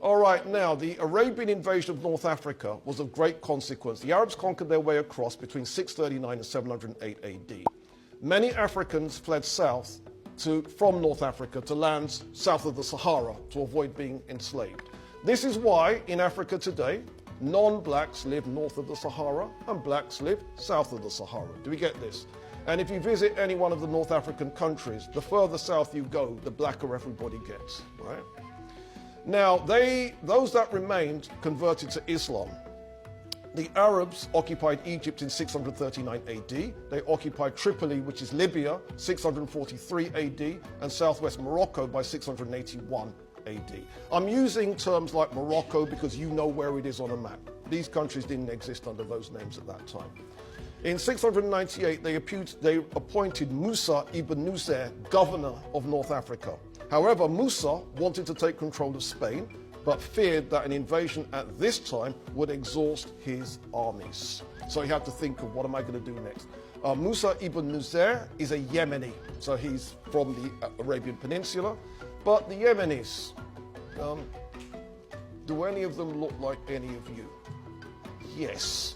All right, now, the Arabian invasion of North Africa was of great consequence. The Arabs conquered their way across between 639 and 708 AD. Many Africans fled south from North Africa to lands south of the Sahara to avoid being enslaved. This is why, in Africa today, non-blacks live north of the Sahara and blacks live south of the Sahara. Do we get this? And if you visit any one of the North African countries, the further south you go, the blacker everybody gets, right? Now, those that remained converted to Islam. The Arabs occupied Egypt in 639 AD. They occupied Tripoli, which is Libya, 643 AD, and southwest Morocco by 681 AD. I'm using terms like Morocco because you know where it is on a map. These countries didn't exist under those names at that time. In 698, they appointed Musa ibn Nusair governor of North Africa. However, Musa wanted to take control of Spain, but feared that an invasion at this time would exhaust his armies. So he had to think of, what am I going to do next? Musa ibn Nusair is a Yemeni, so he's from the Arabian Peninsula. But the Yemenis, do any of them look like any of you? Yes.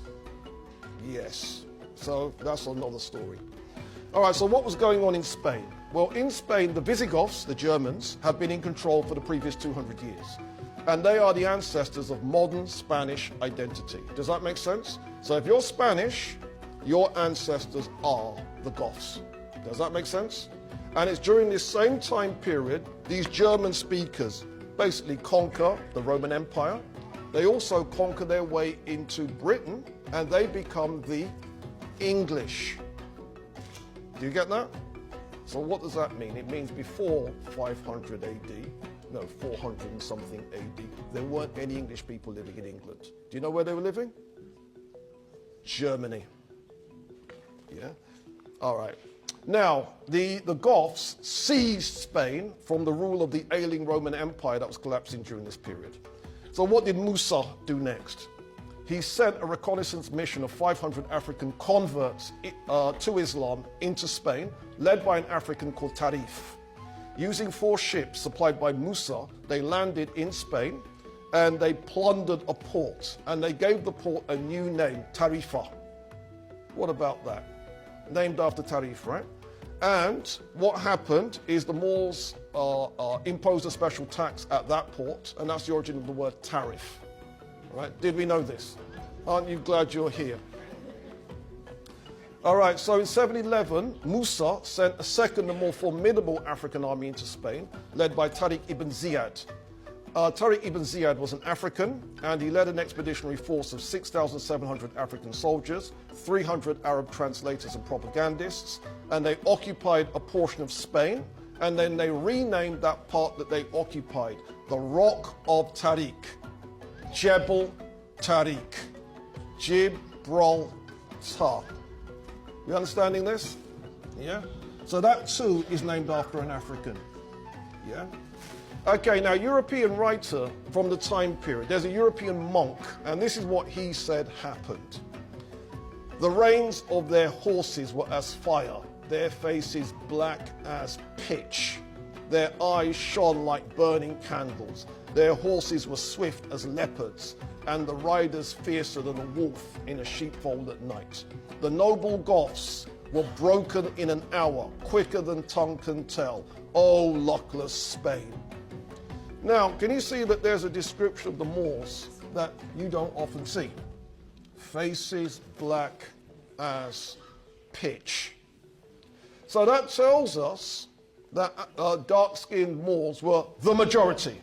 Yes. So that's another story. All right, so what was going on in Spain? Well, in Spain, the Visigoths, the Germans, have been in control for the previous 200 years. And they are the ancestors of modern Spanish identity. Does that make sense? So if you're Spanish, your ancestors are the Goths. Does that make sense? And it's during this same time period, these German speakers basically conquer the Roman Empire. They also conquer their way into Britain, and they become the English. Do you get that? So what does that mean? It means before 500 AD, no, 400 and something AD, there weren't any English people living in England. Do you know where they were living? Germany. Yeah? All right. Now, the Goths seized Spain from the rule of the ailing Roman Empire that was collapsing during this period. So what did Musa do next? He sent a reconnaissance mission of 500 African converts to Islam into Spain, led by an African called Tarif. Using 4 ships supplied by Musa, they landed in Spain and they plundered a port, and they gave the port a new name, Tarifa. What about that? Named after Tarif, right? And what happened is the Moors imposed a special tax at that port, and that's the origin of the word tariff. Right? Did we know this? Aren't you glad you're here? All right, so in 711, Musa sent a second and more formidable African army into Spain, led by Tariq ibn Ziyad. Tariq ibn Ziyad was an African, and he led an expeditionary force of 6,700 African soldiers, 300 Arab translators and propagandists, and they occupied a portion of Spain, and then they renamed that part that they occupied the Rock of Tariq. Jebel Tariq, Gibraltar. You understanding this? Yeah? So that too is named after an African. Yeah? Okay, now European writer from the time period, there's a European monk, and this is what he said happened. The reins of their horses were as fire, their faces black as pitch. Their eyes shone like burning candles. Their horses were swift as leopards, and the riders fiercer than a wolf in a sheepfold at night. The noble Goths were broken in an hour, quicker than tongue can tell. O luckless Spain. Now, can you see that there's a description of the Moors that you don't often see? Faces black as pitch. So that tells us that dark-skinned Moors were the majority,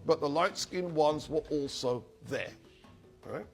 but the light-skinned ones were also there. All right?